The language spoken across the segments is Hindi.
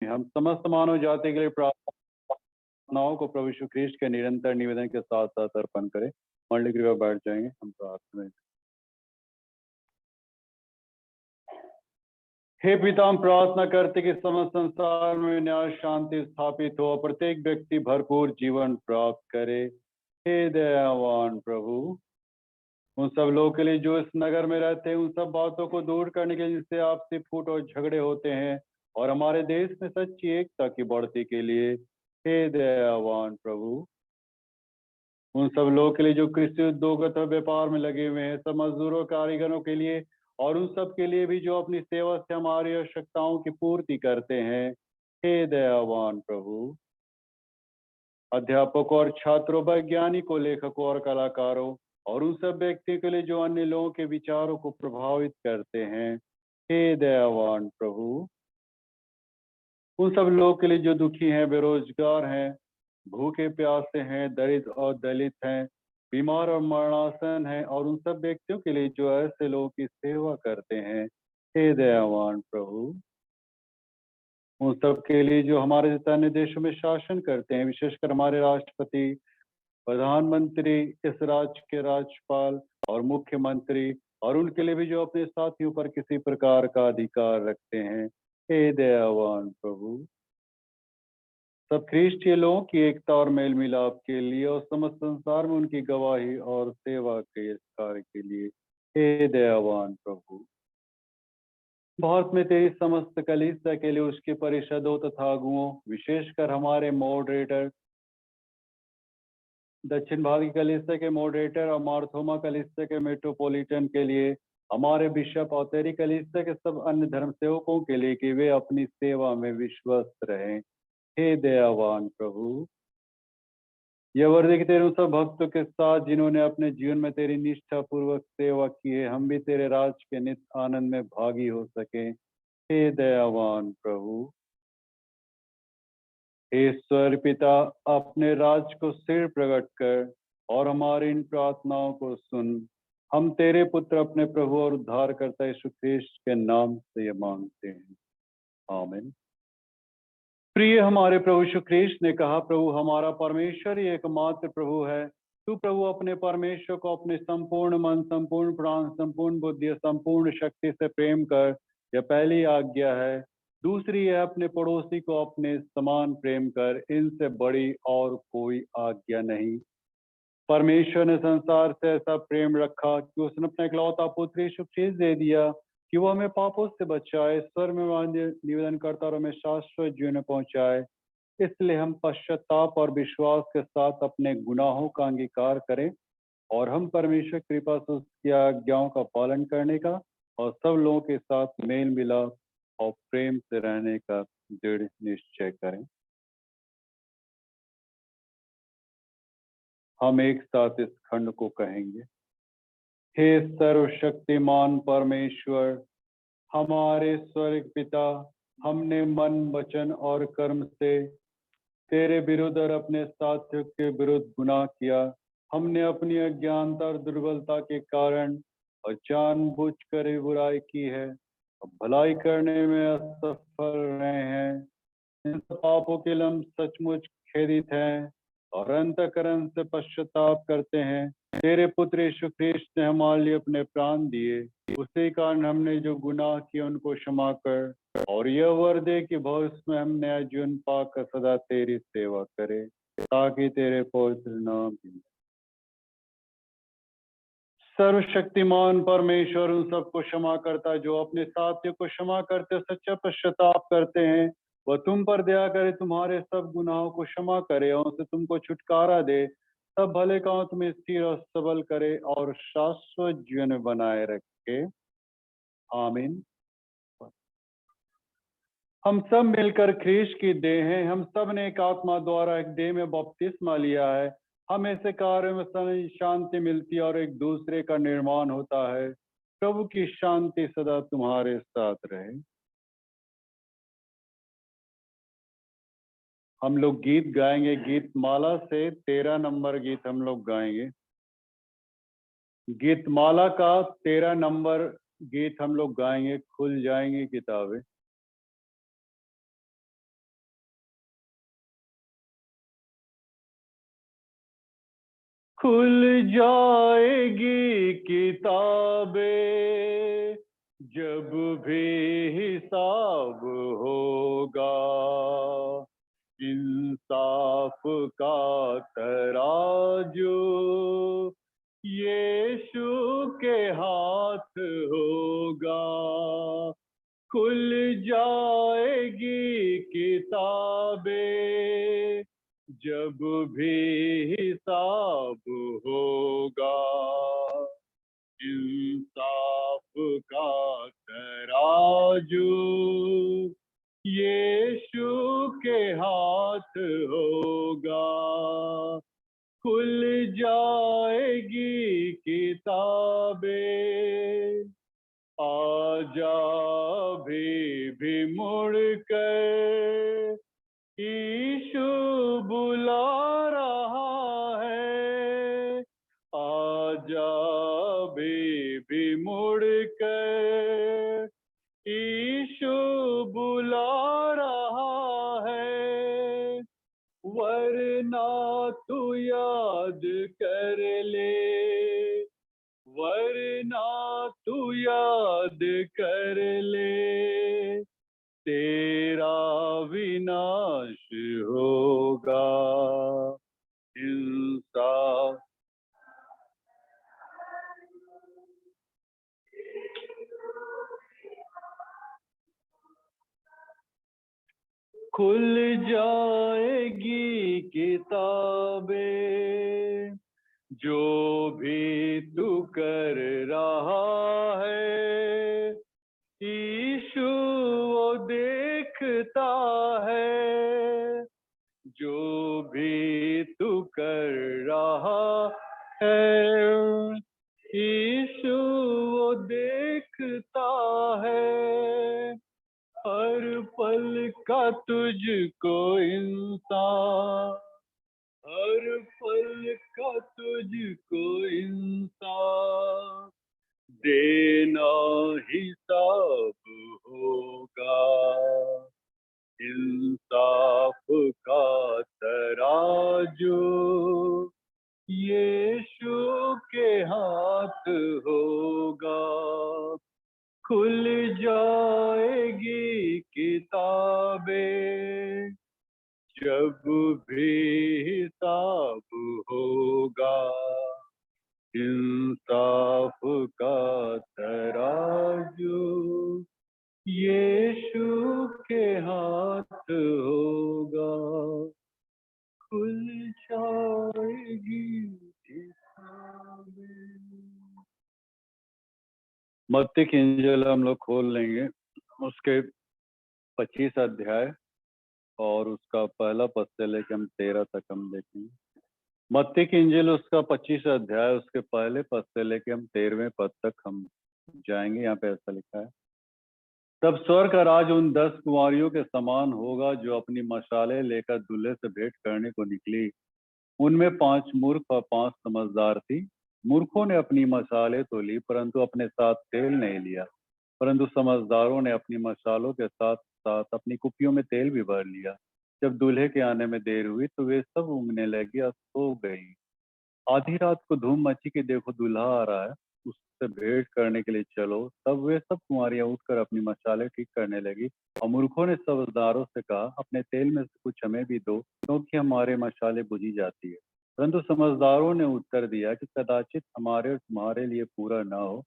हम समस्त मानव जाति के लिए प्रार्थनाओं को प्रभु यीशु ख्रीष्ट के निरंतर निवेदन के साथ साथ अर्पण करें। मंडली कृपया बैठ जाएंगे, हम प्रार्थना। हे पिता, हम प्रार्थना करते कि समस्त संसार में न्याय शांति स्थापित हो, प्रत्येक व्यक्ति भरपूर जीवन प्राप्त करे। हे दयावान प्रभु, उन सब लोगों के लिए जो इस नगर में रहते हैं, उन सब बातों को दूर करने के लिए जिससे आपसी फूट और झगड़े होते हैं, और हमारे देश में सच्ची एकता की बढ़ती के लिए हे दयावान प्रभु, उन सब लोगों के लिए जो कृषि उद्योग अथवा व्यापार में लगे हुए हैं, सब मजदूरों कारीगरों के लिए, और उन सब के लिए भी जो अपनी सेवा से हमारी आवश्यकताओं की पूर्ति करते हैं, हे दयावान प्रभु, अध्यापकों और छात्रों, वैज्ञानिकों, लेखकों और कलाकारों, और उन सब व्यक्तियों के लिए जो अन्य लोगों के विचारों को प्रभावित करते हैं, हे दयावान प्रभु, उन सब लोगों के लिए जो दुखी हैं, बेरोजगार हैं, भूखे प्यासे हैं, दरिद्र और दलित हैं, बीमार और मरणासन हैं, और उन सब व्यक्तियों के लिए जो ऐसे लोगों की सेवा करते हैं, हे दयावान प्रभु, उन सब के लिए जो हमारे जैसे अन्य देशों में शासन करते हैं, विशेषकर हमारे राष्ट्रपति, प्रधानमंत्री, इस राज्य के राज्यपाल और मुख्यमंत्री, और उनके लिए भी जो अपने साथियों पर किसी प्रकार का अधिकार रखते हैं, हे दयावान प्रभु, सब ख्रीष्टीय लोगों की एकता और मेल मिलाप के लिए और समस्त संसार में उनकी गवाही और सेवा के कार्य के लिए हे दयावान प्रभु, भारत में तेरी समस्त कलीसिया के लिए, उसके परिषदों तथा अगुओं, विशेषकर हमारे मॉडरेटर, दक्षिण भारत की कलीसिया के मॉडरेटर और मार्थोमा कलीसिया के मेट्रोपॉलिटन के लिए, हमारे बिशप और तेरी कलीसिया के सब अन्य धर्म सेवकों के लिए कि वे अपनी सेवा में विश्वस्त रहें, हे दयावान प्रभु, यह वर्दी कि तेरे उन सब भक्तों के साथ जिन्होंने अपने जीवन में तेरी निष्ठा पूर्वक सेवा की है, हम भी तेरे राज के नित्य आनंद में भागी हो सके, हे दयावान प्रभु, हे ईश्वर पिता, अपने राज को सिर प्रकट कर और हमारी इन प्रार्थनाओं को सुन। हम तेरे पुत्र अपने प्रभु और उद्धारकर्ता यीशु ख्रीष्ट के नाम से ये मांगते हैं, आमीन। प्रिय हमारे प्रभु यीशु ख्रीष्ट ने कहा, प्रभु हमारा परमेश्वर ही एकमात्र प्रभु है। तू प्रभु अपने परमेश्वर को अपने संपूर्ण मन, संपूर्ण प्राण, संपूर्ण बुद्धि, संपूर्ण शक्ति से प्रेम कर, यह पहली आज्ञा है। दूसरी है अपने पड़ोसी को अपने समान प्रेम कर, इनसे बड़ी और कोई आज्ञा नहीं। परमेश्वर ने संसार से ऐसा प्रेम रखा कि उसने अपना इकलौता पुत्र यीशु ख्रीष्ट दे दिया कि वो हमें पापों से बचाए, स्वर्ग में निवेदन करता और हमें शाश्वत जीवन में पहुंचाए। इसलिए हम पश्चाताप और विश्वास के साथ अपने गुनाहों का अंगीकार करें और हम परमेश्वर की कृपा से उसकी आज्ञाओं का पालन करने का और सब लोगों के साथ मेल मिलाप और प्रेम से रहने का दृढ़ निश्चय करें। हम एक साथ इस खंड को कहेंगे। हे सर्वशक्तिमान परमेश्वर, हमारे स्वर्ग पिता, हमने मन, वचन और कर्म से तेरे विरुद्ध और अपने साथियों के विरुद्ध गुनाह किया। हमने अपनी अज्ञानता और दुर्बलता के कारण और जानबूझकर ही बुराई की है, भलाई करने में असफल रहे हैं। इन सब पापों के लिए हम सचमुच खेदित हैं और अंतःकरण से पश्चाताप करते हैं। तेरे पुत्र यीशु ख्रीष्ट ने हमारे लिए अपने प्राण दिए, उसी कारण हमने जो गुनाह किए उनको क्षमा कर और यह वर दे कि भविष्य में हम नया जीवन पाकर सदा तेरी सेवा करें, ताकि तेरे पवित्र नाम की। सर्वशक्तिमान परमेश्वर उन सबको क्षमा करता जो अपने साथियों को क्षमा करते सच्चा पश्चाताप करते हैं। वह तुम पर दया करे, तुम्हारे सब गुनाहों को क्षमा करे और उनसे तुमको छुटकारा दे, सब भले काम तुम्हें स्थिर और सबल करे और शाश्वत जीवन में बनाए रखे, आमीन। हम सब मिलकर ख्रीष्ट की देह हैं। हम सब ने एक आत्मा द्वारा एक देह में बपतिस्मा लिया है। हम ऐसे कार्यों में शांति मिलती है और एक दूसरे का निर्माण होता है। प्रभु की शांति सदा तुम्हारे साथ रहे। हम लोग गीत गाएंगे, गीत माला से 13 नंबर गीत हम लोग गाएंगे। गीत माला का 13 नंबर गीत हम लोग गाएंगे। खुल जाएंगी किताबें। खुल जाएगी किताबें जब भी हिसाब होगा, इंसाफ का तराजू यीशु के हाथ होगा। खुल जाएगी किताबें जब भी हिसाब होगा, इंसाफ का तराजू यीशु के हाथ होगा। खुल जाएगी किताबें, आजा भी मुड़ कर यीशु बुला रहा है। आजा भी मुड़ कर यीशु बुला रहा है। वरना तू याद कर ले, वरना तू याद कर ले, तेरा विनाश होगा। इंसाफ खुल जाएगी किताबें, जो भी तू कर रहा है यीशु वो देखता है। जो भी तू कर रहा है यीशु वो देखता है। हर पल का तुझको इंसान, हर पल का तुझको इंसान देना हिसाब होगा। इंसाफ का तराजू यीशु के हाथ होगा। खुल जाएगी किताबें जब भी हिसाब होगा, इंसाफ का तराजू यीशु के हाथ होगा। खुल जाएगी किताबें। मत्ती की इंजील हम लोग खोल लेंगे, उसके 25 अध्याय और उसका पहला पद से लेकर हम 13 तक हम देखेंगे। मत्ती की इंजील उसका 25 अध्याय उसके पहले पद से लेकर हम 13वें पद तक हम जाएंगे। यहाँ पे ऐसा लिखा है, तब स्वर्ग का राज उन 10 कुंवारियों के समान होगा जो अपनी मशालें लेकर दूल्हे से भेंट करने को निकली। उनमें 5 मूर्ख और 5 समझदार थी। मूर्खों ने अपनी मशालें तो ली, परंतु अपने साथ तेल नहीं लिया। परंतु समझदारों ने अपनी मशालों के साथ साथ अपनी कुप्पियों में तेल भी भर लिया। जब दूल्हे के आने में देर हुई तो वे सब ऊँघने लगी और सो गई। आधी रात को धूम मची कि देखो दूल्हा आ रहा है, उससे भेंट करने के लिए चलो। तब वे सब कुंवारियां उठकर अपनी मशालें ठीक करने लगी। और मूर्खों ने समझदारों से कहा, अपने तेल में से कुछ हमें भी दो, क्योंकि हमारे मशालें बुझी जाती है। परंतु समझदारों ने उत्तर दिया कि कदाचित हमारे और तुम्हारे लिए पूरा न हो।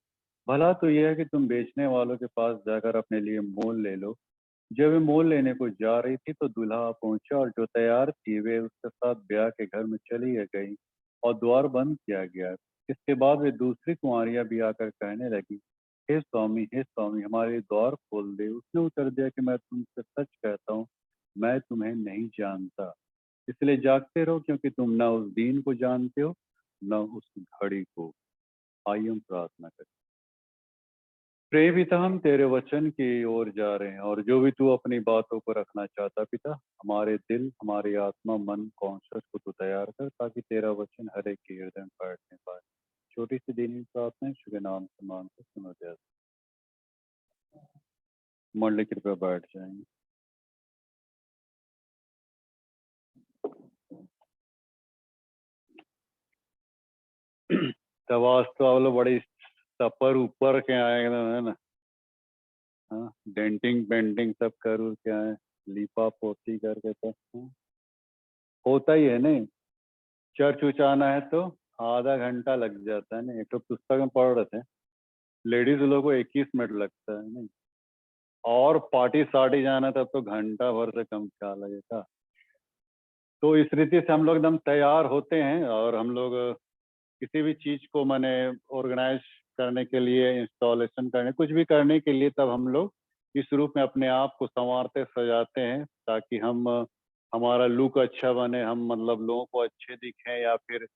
भला तो यह है कि तुम बेचने वालों के पास जाकर अपने लिए मोल ले लो। जब वे मोल लेने को जा रही थी तो दूल्हा पहुंचा, और जो तैयार थी वे उसके साथ ब्याह के घर में चली गई और द्वार बंद किया गया। इसके बाद वे दूसरी कुंवारियां भी आकर कहने लगी, हे स्वामी, हमारे द्वार खोल दे। उसने उत्तर दिया कि मैं तुमसे सच कहता हूँ, मैं तुम्हें नहीं जानता। इसलिए जागते रहो, क्योंकि तुम न उस दिन को जानते हो न उस घड़ी को। आइए हम प्रार्थना करें। प्रिय पिता, हम तेरे वचन की ओर जा रहे हैं, और जो भी तू अपनी बातों को रखना चाहता पिता, हमारे दिल, हमारी आत्मा, मन, कॉन्शियस को तू तैयार कर, ताकि तेरा वचन हर एक के हृदय में बैठने पाए। छोटी सी दीनी प्रार्थना शुभ नाम से मान कर सुनो जय। मंडली कृपया बैठ जाएंगे। तब आज तो आप लोग बड़ी सपर ऊपर के आए एकदम, है ना। हाँ, डेंटिंग पेंटिंग सब कर उर के आए, लीपा पोती करके तो हाँ, होता ही है नहीं। चर्च उच आना है तो आधा घंटा लग जाता है नहीं। एक तो पुस्तक में पढ़ रहे थे, लेडीज लोगों को 21 मिनट लगता है नहीं। और पार्टी सार्टी जाना तब तो घंटा भर से कम क्या लगेगा। तो इस रीति से हम लोग एकदम तैयार होते हैं, और हम लोग किसी भी चीज को माने ऑर्गेनाइज करने के लिए, इंस्टॉलेशन करने, कुछ भी करने के लिए, तब हम लोग इस रूप में अपने आप को संवारते सजाते हैं, ताकि हम हमारा लुक अच्छा बने, हम मतलब लोगों को अच्छे दिखें, या फिर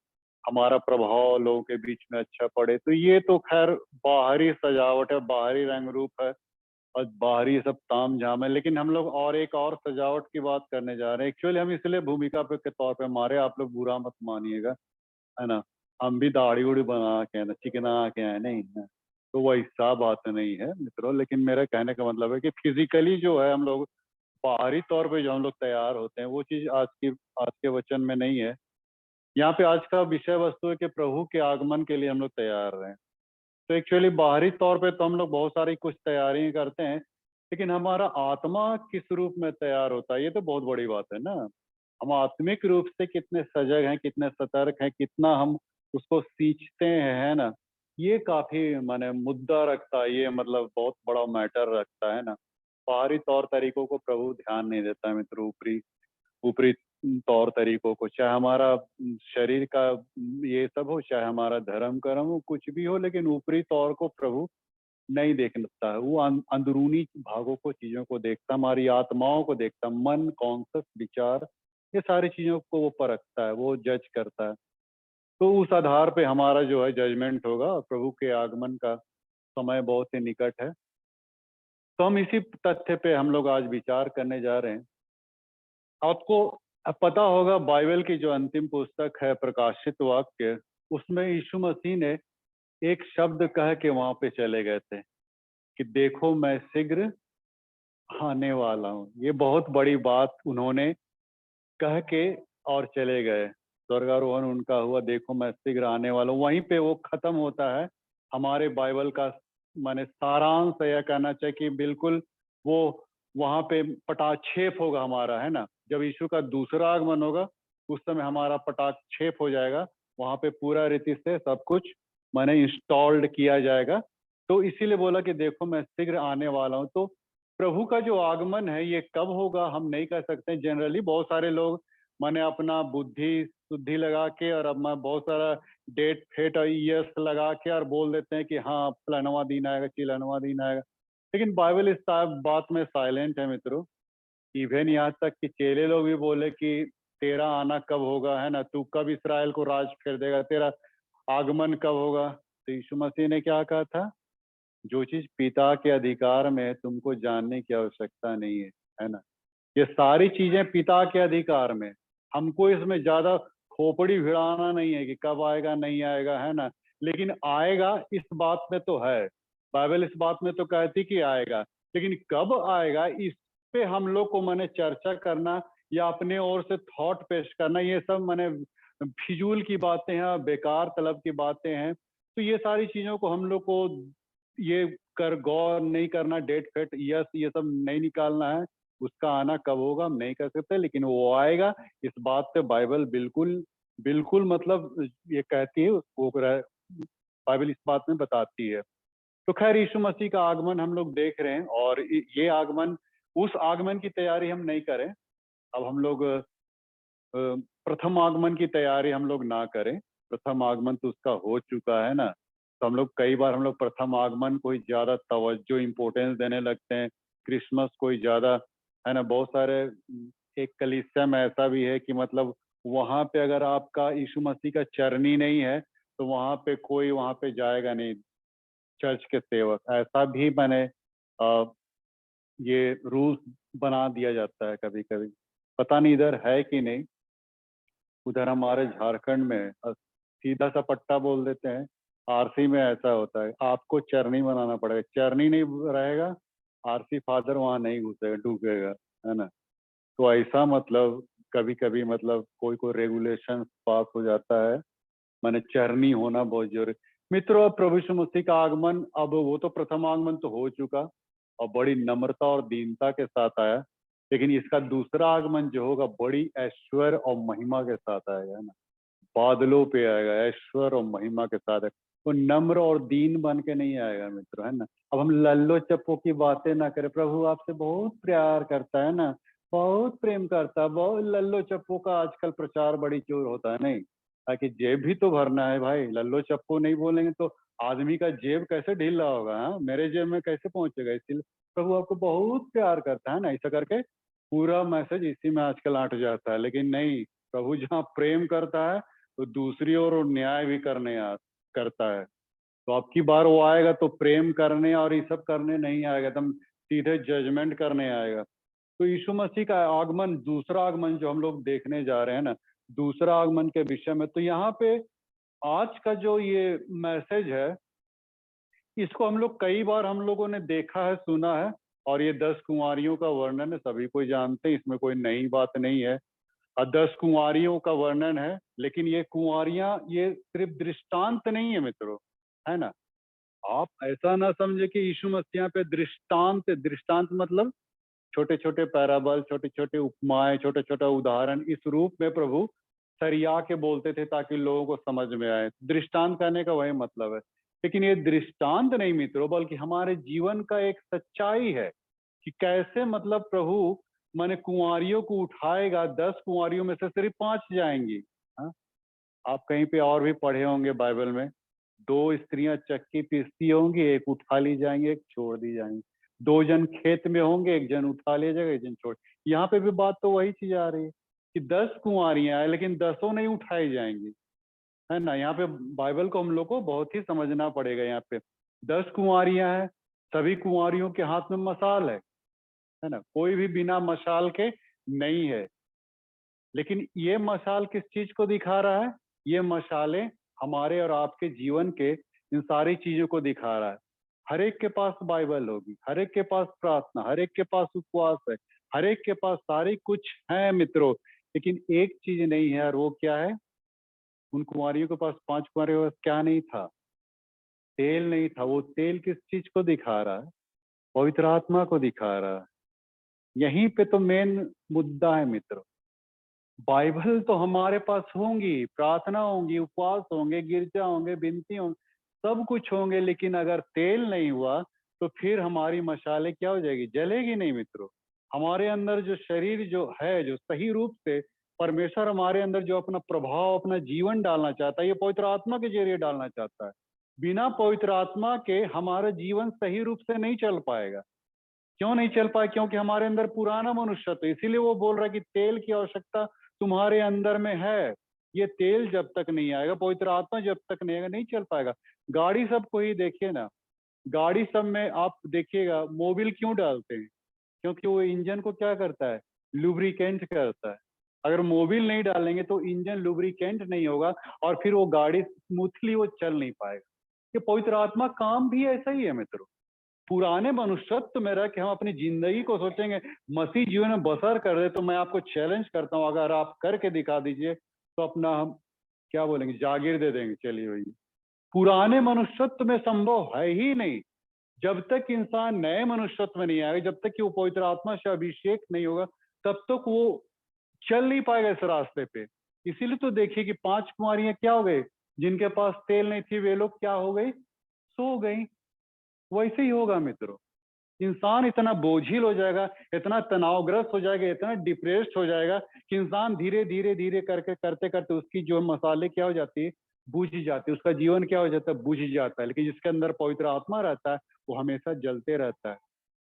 हमारा प्रभाव लोगों के बीच में अच्छा पड़े। तो ये तो खैर बाहरी सजावट है, बाहरी रंग रूप है, और बाहरी सब ताम झाम है। लेकिन हम लोग और एक और सजावट की बात करने जा रहे हैं। एक्चुअली हम इसलिए भूमिका पे के तौर पे मारे, आप लोग बुरा मत मानिएगा, है ना। हम भी दाढ़ी उड़ी बना के ना चिकना के आए नहीं है, तो वैसा बात नहीं है मित्रों। लेकिन मेरा कहने का मतलब है कि फिजिकली जो है हम लोग बाहरी तौर पे जो हम लोग तैयार होते हैं, वो चीज आज के वचन में नहीं है। यहाँ पे आज का विषय वस्तु है कि प्रभु के आगमन के लिए हम लोग तैयार रहें। तो एक्चुअली बाहरी तौर पे तो हम लोग बहुत सारी कुछ तैयारी करते हैं, लेकिन हमारा आत्मा किस रूप में तैयार होता है, ये तो बहुत बड़ी बात है ना। हम आत्मिक रूप से कितने सजग हैं, कितने सतर्क हैं, कितना हम उसको सींचते हैं, है ना। ये काफी माने मुद्दा रखता है, ये मतलब बहुत बड़ा मैटर रखता है ना। बाहरी तौर तरीकों को प्रभु ध्यान नहीं देता है मित्र, ऊपरी ऊपरी तौर तरीकों को, चाहे हमारा शरीर का ये सब हो, चाहे हमारा धर्म कर्म हो, कुछ भी हो, लेकिन ऊपरी तौर को प्रभु नहीं देखता है। वो अंदरूनी भागों को, चीजों को देखता, हमारी आत्माओं को देखता, मन, कॉन्शस, विचार, ये सारी चीजों को वो परखता है, वो जज करता है। तो उस आधार पे हमारा जो है जजमेंट होगा। और प्रभु के आगमन का समय बहुत ही निकट है, तो हम इसी तथ्य पे हम लोग आज विचार करने जा रहे हैं। आपको पता होगा बाइबल की जो अंतिम पुस्तक है प्रकाशित वाक्य, उसमें यीशु मसीह ने एक शब्द कह के वहां पे चले गए थे कि देखो मैं शीघ्र आने वाला हूँ। ये बहुत बड़ी बात उन्होंने कह के और चले गए। स्वर्गारोहण उनका हुआ, देखो मैं शीघ्र आने वाला हूँ, वहीं पे वो खत्म होता है। हमारे बाइबल का माने सारांश यह कहना चाहिए कि बिल्कुल वो वहां पे पटाक्षेप होगा हमारा, है ना। जब यीशु का दूसरा आगमन होगा, उस समय हमारा पटाक्षेप हो जाएगा, वहां पे पूरा रीति से सब कुछ माने इंस्टॉल्ड किया जाएगा। तो इसीलिए बोला कि देखो मैं शीघ्र आने वाला हूँ। तो प्रभु का जो आगमन है ये कब होगा हम नहीं कह सकते। जनरली बहुत सारे लोग माने अपना बुद्धि शुद्धि लगा के, और अब मैं बहुत सारा डेट फेट और ईयर्स लगा के और बोल देते हैं कि हाँ फलानवा दिन आएगा, चिलानवा दिन आएगा। लेकिन बाइबल इस बात में साइलेंट है मित्रों। इवन यहाँ तक कि चेले लोग भी बोले कि तेरा आना कब होगा, है ना, तू कब इसराइल को राज कर देगा, तेरा आगमन कब होगा। तो यीशु मसीह ने क्या कहा था, जो चीज पिता के अधिकार में है तुमको जानने की आवश्यकता नहीं है ना। ये सारी चीजें पिता के अधिकार में, हमको इसमें ज्यादा खोपड़ी भिड़ाना नहीं है कि कब आएगा नहीं आएगा, है ना। लेकिन आएगा इस बात में तो है, बाइबल इस बात में तो कहती कि आएगा। लेकिन कब आएगा इस पे हम लोग को मैंने चर्चा करना या अपने ओर से थॉट पेश करना, ये सब मैंने फिजूल की बातें हैं, बेकार तलब की बातें हैं। तो ये सारी चीजों को हम लोग को ये कर गौर नहीं करना, डेट फेट यस ये सब नहीं निकालना है। उसका आना कब होगा हम नहीं कर सकते, लेकिन वो आएगा इस बात पे बाइबल बिल्कुल बिल्कुल मतलब ये कहती है, वो बाइबल इस बात में बताती है। तो खैर यीशु मसीह का आगमन हम लोग देख रहे हैं, और ये आगमन, उस आगमन की तैयारी हम नहीं करें। अब हम लोग प्रथम आगमन की तैयारी हम लोग ना करें। प्रथम आगमन तो उसका हो चुका है ना। तो हम लोग कई बार हम लोग प्रथम आगमन को ही ज्यादा तवज्जो इम्पोर्टेंस देने लगते हैं, क्रिसमस को ही ज्यादा, है ना। बहुत सारे एक कलीसिया में ऐसा भी है कि मतलब वहां पे अगर आपका यीशु मसीह का चरनी नहीं है, तो वहां पे कोई वहां पे जाएगा नहीं, चर्च के सेवक, ऐसा भी मैंने ये रूल्स बना दिया जाता है कभी कभी। पता नहीं इधर है कि नहीं। उधर हमारे झारखंड में सीधा सा पट्टा बोल देते हैं। आरसी में ऐसा होता है, आपको चरनी बनाना पड़ेगा, चरनी नहीं रहेगा आरसी फादर वहां नहीं घुसेगा, ढूकेगा, है ना। तो ऐसा मतलब कभी कभी मतलब कोई कोई रेगुलेशन पास हो जाता है, माने चरनी होना बहुत जरूरी। मित्रों, अब प्रभु यीशु मसीह का आगमन, अब वो तो प्रथम आगमन तो हो चुका और बड़ी नम्रता और दीनता के साथ आया, लेकिन इसका दूसरा आगमन जो होगा बड़ी ऐश्वर्य और महिमा के साथ आएगा, है ना। बादलों पे आएगा, ऐश्वर्य और महिमा के साथ है। वो नम्र और दीन बन के नहीं आएगा मित्रों, है ना। अब हम लल्लो चप्पो की बातें ना करें। प्रभु आपसे बहुत प्यार करता है ना, बहुत प्रेम करता है। बहुत लल्लो चप्पो का आजकल प्रचार बड़ी जोर होता है, नहीं, ताकि जेब भी तो भरना है भाई। लल्लो चप्पो नहीं बोलेंगे तो आदमी का जेब कैसे ढीला होगा, हाँ, मेरे जेब में कैसे पहुंचेगा। इसलिए प्रभु आपको बहुत प्यार करता है ना, ऐसा करके पूरा मैसेज इसी में आजकल आट जाता है। लेकिन नहीं, प्रभु जहाँ प्रेम करता है तो दूसरी ओर वो न्याय भी करता है। तो अब की बार वो आएगा तो प्रेम करने और ये सब करने नहीं आएगा, एकदम सीधे जजमेंट करने आएगा। तो यीशु मसीह का आगमन, दूसरा आगमन जो हम लोग देखने जा रहे हैं ना, दूसरा आगमन के विषय में, तो यहाँ पे आज का जो ये मैसेज है, इसको हम लोग कई बार हम लोगों ने देखा है, सुना है। और ये 10 कुंवारियों का वर्णन है, सभी कोई जानते हैं, इसमें कोई नई बात नहीं है। 10 कुंवारियों का वर्णन है, लेकिन ये कुंवारियां ये सिर्फ दृष्टांत नहीं है मित्रों, है ना। आप ऐसा ना समझे कि यीशु मसीह यहाँ पे दृष्टांत, दृष्टांत मतलब छोटे छोटे पैराबल, छोटे छोटे उपमाएं, छोटे छोटे उदाहरण, इस रूप में प्रभु सरिया के बोलते थे ताकि लोगों को समझ में आए। दृष्टांत करने का वही मतलब है। लेकिन ये दृष्टांत नहीं मित्रों, बल्कि हमारे जीवन का एक सच्चाई है कि कैसे मतलब प्रभु माने कुंवारियों को उठाएगा। 10 कुंवारियों में से सिर्फ 5 जाएंगी। हाँ, आप कहीं पे और भी पढ़े होंगे बाइबल में, 2 स्त्रियां चक्की पीसती होंगी, एक उठा ली जाएंगी, एक छोड़ दी जाएंगी। 2 जन खेत में होंगे, एक जन उठा लिया जाएगा, एक जन छोड़। यहाँ पे भी बात तो वही चीज आ रही है कि 10 कुंवारियां हैं, लेकिन 10 नहीं उठाई जाएंगी, है ना। यहाँ पे बाइबल को हम लोग को बहुत ही समझना पड़ेगा। यहाँ पे 10 कुंवारियां हैं, सभी कुंवारियों के हाथ में मशाल है ना। कोई भी बिना मशाल के नहीं है। लेकिन ये मशाल किस चीज को दिखा रहा है? ये मशालें हमारे और आपके जीवन के इन सारी चीजों को दिखा रहा है। हर एक के पास बाइबल होगी, हर एक के पास प्रार्थना, हर एक के पास उपवास है, हर एक के पास सारी कुछ है मित्रों। लेकिन एक चीज नहीं है, और वो क्या है? उन कुंवारियों के पास, 5 कुंवारियों के पास क्या नहीं था? तेल नहीं था। वो तेल किस चीज को दिखा रहा है? पवित्र आत्मा को दिखा रहा है। यहीं पे तो मेन मुद्दा है मित्रों। बाइबल तो हमारे पास होंगी, प्रार्थना होंगी, उपवास होंगे, गिरजा होंगे, विनती होंगे, सब कुछ होंगे, लेकिन अगर तेल नहीं हुआ तो फिर हमारी मशालें क्या हो जाएगी? जलेगी नहीं मित्रों। हमारे अंदर जो शरीर जो है, जो सही रूप से परमेश्वर हमारे अंदर जो अपना प्रभाव, अपना जीवन डालना चाहता है, ये पवित्र आत्मा के जरिए डालना चाहता है। बिना पवित्र आत्मा के हमारा जीवन सही रूप से नहीं चल पाएगा। क्यों नहीं चल पाए? क्योंकि हमारे अंदर पुराना मनुष्यत्व, इसीलिए वो बोल रहा है कि तेल की आवश्यकता तुम्हारे अंदर में है। ये तेल जब तक नहीं आएगा, पवित्र आत्मा जब तक नहीं आएगा, नहीं चल पाएगा। गाड़ी सबको ही देखिए ना, गाड़ी सब में आप देखिएगा मोबिल क्यों डालते हैं? क्योंकि वो इंजन को क्या करता है? लुब्रिकेंट करता है। अगर मोबिल नहीं डालेंगे तो इंजन लुब्रिकेंट नहीं होगा और फिर वो गाड़ी स्मूथली वो चल नहीं पाएगा। ये पवित्र आत्मा काम भी ऐसा ही है मित्रों। पुराने मनुष्यत्व में रह के हम अपनी जिंदगी को सोचेंगे मसीह जीवन में बसर कर दे, तो मैं आपको चैलेंज करता हूँ, अगर आप करके दिखा दीजिए तो अपना हम क्या बोलेंगे, जागीर दे देंगे। चलिए भैया, पुराने मनुष्यत्व में संभव है ही नहीं। जब तक इंसान नए मनुष्यत्व में नहीं आएगा, जब तक कि वो पवित्र आत्मा से अभिषेक नहीं होगा, तब तक वो चल नहीं पाएगा इस रास्ते पे। इसीलिए तो देखिए कि 5 कुंवारियां क्या हो गए, जिनके पास तेल नहीं थी, वे लोग क्या हो गई? सो गई। वैसे ही होगा मित्रों। इंसान इतना बोझिल हो जाएगा, इतना तनावग्रस्त हो जाएगा, इतना डिप्रेस्ड हो जाएगा कि इंसान धीरे धीरे धीरे करके करते करते उसकी जो मसाले क्या हो जाती है? बुझ जाती है। उसका जीवन क्या हो जाता है? बुझ जाता है। लेकिन जिसके अंदर पवित्र आत्मा रहता है वो हमेशा जलते रहता है।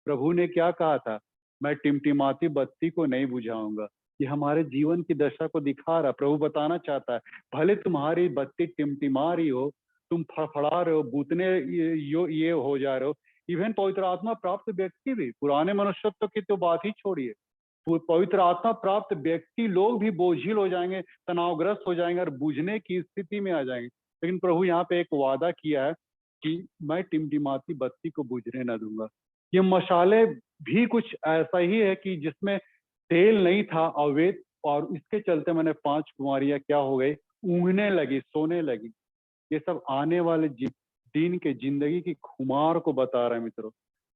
प्रभु ने क्या कहा था? मैं टिमटिमाती बत्ती को नहीं बुझाऊंगा। ये हमारे जीवन की दशा को दिखा रहा। प्रभु बताना चाहता है भले तुम्हारी बत्ती टिमटिमा रही हो, तुम फड़फड़ा रहे हो, बूतने ये हो जा रहे हो, इवन पवित्र आत्मा प्राप्त व्यक्ति भी, पुराने मनुष्यत्व की तो बात ही छोड़िए, पवित्र आत्मा प्राप्त व्यक्ति लोग भी बोझिल हो जाएंगे, तनावग्रस्त हो जाएंगे और बुझने की स्थिति में आ जाएंगे। लेकिन प्रभु यहाँ पे एक वादा किया है कि मैं टिमटिमाती बत्ती को बुझने न दूंगा। ये मशाले भी कुछ ऐसा ही है कि जिसमें तेल नहीं था अवैध, और इसके चलते मैंने 5 कुंवारियां क्या हो गई? ऊँघने लगी, सोने लगी। ये सब आने वाले दिन के जिंदगी की खुमार को बता रहा है मित्रों।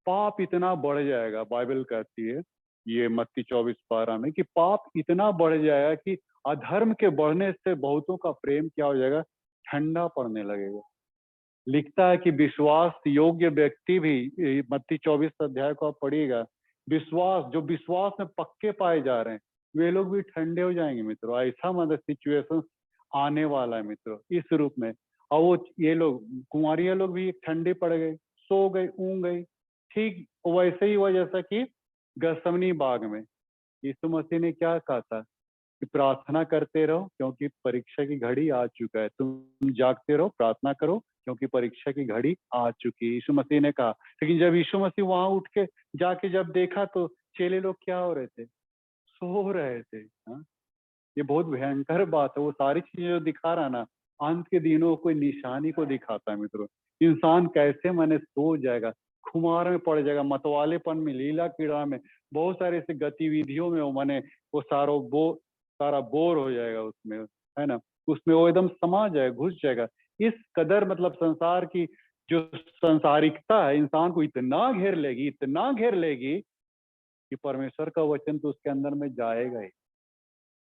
पाप इतना बढ़ जाएगा, बाइबल कहती है ये मत्ती 24:12 में, कि पाप इतना बढ़ जाएगा कि अधर्म के बढ़ने से बहुतों का प्रेम क्या हो जाएगा, ठंडा पड़ने लगेगा। लिखता है कि विश्वास योग्य व्यक्ति भी, ये मत्ती 24 अध्याय को आप पढ़िएगा, विश्वास, जो विश्वास में पक्के पाए जा रहे हैं, वे लोग भी ठंडे हो जाएंगे मित्रों। ऐसा मतलब सिचुएशन आने वाला है मित्रों इस रूप में। और वो ये लोग, कुंवारियां लोग भी ठंडे पड़ गए, सो गए, ऊँग गई। ठीक वैसे ही हुआ जैसा कि गसमनी बाग में यीशु मसीह ने क्या कहा था कि प्रार्थना करते रहो क्योंकि परीक्षा की घड़ी आ चुका है। तुम जागते रहो, प्रार्थना करो क्योंकि परीक्षा की घड़ी आ चुकी है, यीशु मसीह ने कहा। लेकिन जब यीशु मसीह वहां उठ के जाके जब देखा तो चेले लोग क्या हो रहे थे, सो रहे थे। हाँ, ये बहुत भयंकर बात है। वो सारी चीजें जो दिखा रहा ना, अंत के दिनों कोई निशानी को दिखाता है मित्रों। इंसान कैसे मैंने सो जाएगा, खुमार में पड़ जाएगा, मतवालेपन में, लीला कीड़ा में, बहुत सारे ऐसे गतिविधियों में वो मैंने वो सारा बोर हो जाएगा उसमें, है ना। उसमें वो एकदम समा जाएगा, घुस जाएगा। इस कदर मतलब संसार की जो संसारिकता है इंसान को इतना घेर लेगी, इतना घेर लेगी कि परमेश्वर का वचन तो उसके अंदर में जाएगा ही।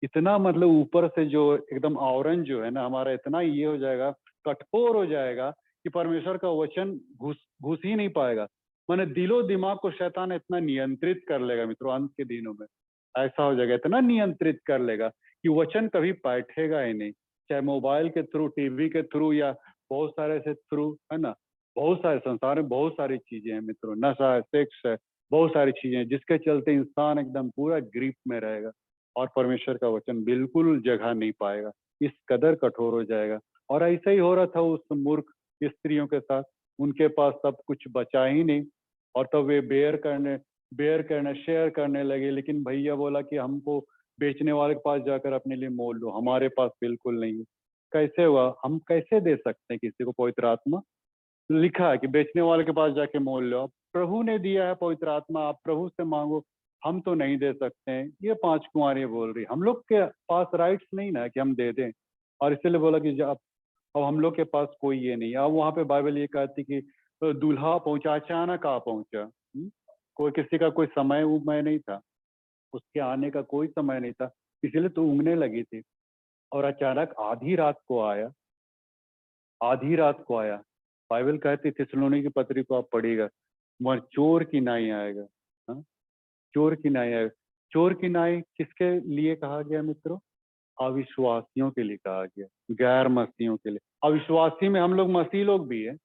इतना मतलब ऊपर से जो एकदम आवरण जो है ना हमारा, इतना ये हो जाएगा, कठोर हो जाएगा कि परमेश्वर का वचन घुस घुस ही नहीं पाएगा। माने दिलो दिमाग को शैतान इतना नियंत्रित कर लेगा मित्रों अंत के दिनों में। ऐसा हो जाएगा, इतना नियंत्रित कर लेगा कि वचन कभी बैठेगा ही नहीं। चाहे मोबाइल के थ्रू, टीवी के थ्रू, या बहुत सारे से थ्रू, है ना। बहुत सारे संसार में बहुत सारी चीजें हैं मित्रों, नशा है, सेक्स है, बहुत सारी चीजें हैं जिसके चलते इंसान एकदम पूरा ग्रिप में रहेगा और परमेश्वर का वचन बिल्कुल जगह नहीं पाएगा। इस कदर कठोर हो जाएगा। और ऐसा ही हो रहा था उस मूर्ख स्त्रियों के साथ। उनके पास सब कुछ बचा ही नहीं, और तब वे बेयर करने शेयर करने लगे। लेकिन भैया बोला कि हमको बेचने वाले के पास जाकर अपने लिए मोल लो, हमारे पास बिल्कुल नहीं है। कैसे हुआ, हम कैसे दे सकते हैं किसी को पवित्र आत्मा? लिखा है कि बेचने वाले के पास जाके मोल लो। प्रभु ने दिया है पवित्र आत्मा, आप प्रभु से मांगो, हम तो नहीं दे सकते हैं। ये 5 कुंवारियां बोल रही, हम लोग के पास राइट्स नहीं ना कि हम दे दें। और इसलिए बोला कि जब अब हम लोग के पास कोई ये नहीं। अब वहां पे बाइबल ये कहती कि दूल्हा पहुंचा, अचानक आ पहुंचा। कोई किसी का कोई समय उमय नहीं था, उसके आने का कोई समय नहीं था, इसीलिए तो ऊँघने लगी थी। और अचानक आधी रात को आया, आधी रात को आया। बाइबल कहती थिस्सलुनीके की पत्री को आप पढ़िएगा, वह चोर की नाई आएगा। हाँ? चोर की नाई आएगा। चोर की नाई किसके लिए कहा गया मित्रों? अविश्वासियों के लिए कहा गया, गैर मसीहियों के लिए। अविश्वासी में हम लोग मसीह लोग भी हैं,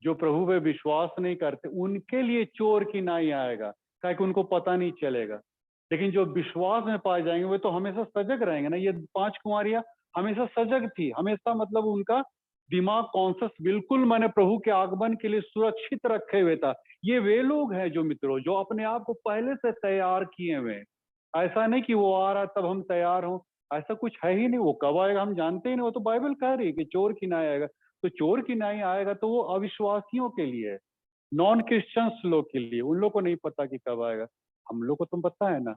जो प्रभु पे विश्वास नहीं करते, उनके लिए चोर की नाई आएगा, ताकि उनको पता नहीं चलेगा। लेकिन जो विश्वास में पाए जाएंगे वे तो हमेशा सजग रहेंगे ना। ये 5 कुंवारियां हमेशा सजग थी, हमेशा मतलब उनका दिमाग कॉन्शस बिल्कुल मैंने प्रभु के आगमन के लिए सुरक्षित रखे हुए था। ये वे लोग हैं जो मित्रों जो अपने आप को पहले से तैयार किए हुए हैं। ऐसा नहीं कि वो आ रहा तब हम तैयार हों, ऐसा कुछ है ही नहीं। वो कब आएगा हम जानते ही नहीं। वो तो बाइबल कह रही है कि चोर की नाई आएगा। तो चोर की नाई आएगा तो वो अविश्वासियों के लिए है, नॉन क्रिश्चियंस लोग के लिए। उन लोग को नहीं पता कि कब आएगा। हम लोग को तो पता है ना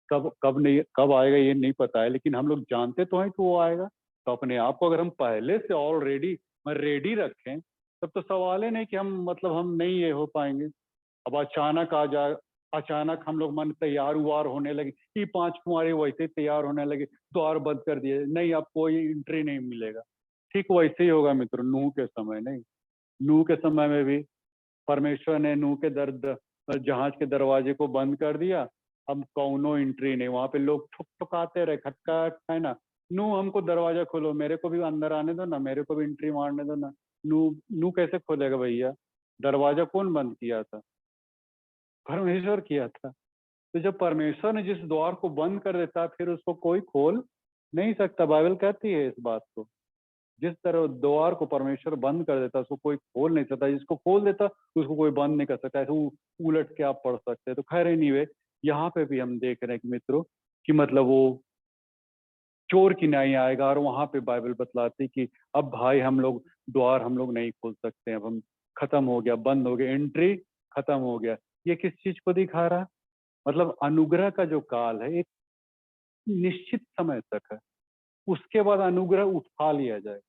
कब कब नहीं, कब आएगा ये नहीं पता है, लेकिन हम लोग जानते तो हैं कि वो आएगा। तो अपने आप को अगर हम पहले से ऑलरेडी रेडी रखें, तब तो सवाल ही नहीं कि हम मतलब हम नहीं ये हो पाएंगे। अब अचानक आ जाए, अचानक हम लोग मन तैयार उवार होने लगे कि 5 कुंवारे वैसे ही तैयार होने लगे, द्वार बंद कर दिए, नहीं अब कोई एंट्री नहीं मिलेगा। ठीक वैसे ही होगा मित्र नूह के समय। नहीं, नूह के समय में भी परमेश्वर ने नूह के जहाज के दरवाजे को बंद कर दिया। अब कौनो एंट्री नहीं, वहां पे लोग ठुक ठुकाते रहे, खटखट, है ना। नूह हमको दरवाजा खोलो, मेरे को भी अंदर आने दो ना, मेरे को भी एंट्री मारने दो ना। नूह नूह कैसे खोलेगा भैया? दरवाजा कौन बंद किया था? परमेश्वर किया था। तो जब परमेश्वर ने जिस द्वार को बंद कर देता फिर उसको कोई खोल नहीं सकता। बाइबल कहती है इस बात को। जिस तरह द्वार को परमेश्वर बंद कर देता उसको कोई खोल नहीं सकता, जिसको खोल देता उसको कोई बंद नहीं कर सकता। ऐसे उलट के आप पढ़ सकते हैं। तो खैर एनीवे, यहाँ पे भी हम देख रहे हैं कि मित्रों कि मतलब वो चोर की न्याय आएगा, और वहां पे बाइबल बतलाती कि अब भाई हम लोग द्वार हम लोग नहीं खोल सकते, अब हम खत्म हो गया, बंद हो गया, एंट्री खत्म हो गया। ये किस चीज को दिखा रहा है? मतलब अनुग्रह का जो काल है एक निश्चित समय तक है। उसके बाद अनुग्रह उठा लिया जाएगा।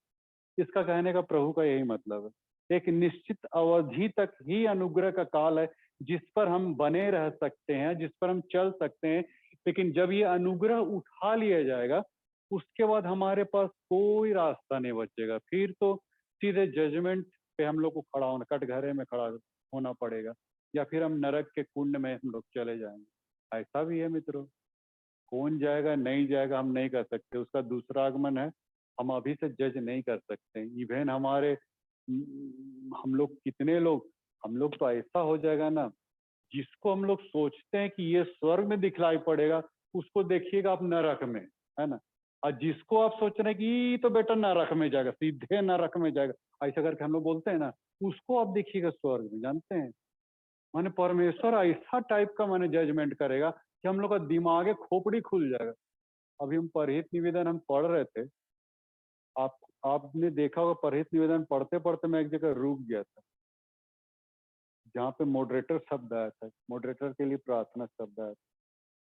इसका कहने का प्रभु का यही मतलब है। एक निश्चित अवधि तक ही अनुग्रह का काल है जिस पर हम बने रह सकते हैं, जिस पर हम चल सकते हैं, लेकिन जब ये अनुग्रह उठा लिया जाएगा उसके बाद हमारे पास कोई रास्ता नहीं बचेगा। फिर तो सीधे जजमेंट पे हम लोग को खड़ा होना, कटघरे में खड़ा होना पड़ेगा, या फिर हम नरक के कुंड में हम लोग चले जाएंगे। ऐसा भी है मित्रों, कौन जाएगा नहीं जाएगा हम नहीं कर सकते, उसका दूसरा आगमन है, हम अभी से जज नहीं कर सकते। इवन हमारे हम लोग कितने लोग, हम लोग तो ऐसा हो जाएगा ना, जिसको हम लोग सोचते हैं कि ये स्वर्ग में दिखलाई पड़ेगा, उसको देखिएगा आप नरक में, है ना। और जिसको आप सोच रहे हैं कि ये तो बेटा नरक में जाएगा, सीधे नरक में जाएगा, ऐसा करके हम लोग बोलते हैं ना, उसको आप देखिएगा स्वर्ग में। जानते हैं, माने परमेश्वर ऐसा टाइप का माने जजमेंट करेगा कि हम लोग का दिमाग खोपड़ी खुल जाएगा। अभी हम परहित निवेदन हम पढ़ रहे थे, आप आपने देखा होगा, परहित निवेदन पढ़ते पढ़ते मैं एक जगह रुक गया था, जहाँ पे मॉडरेटर शब्द आया था, मॉडरेटर के लिए प्रार्थना शब्द आया था।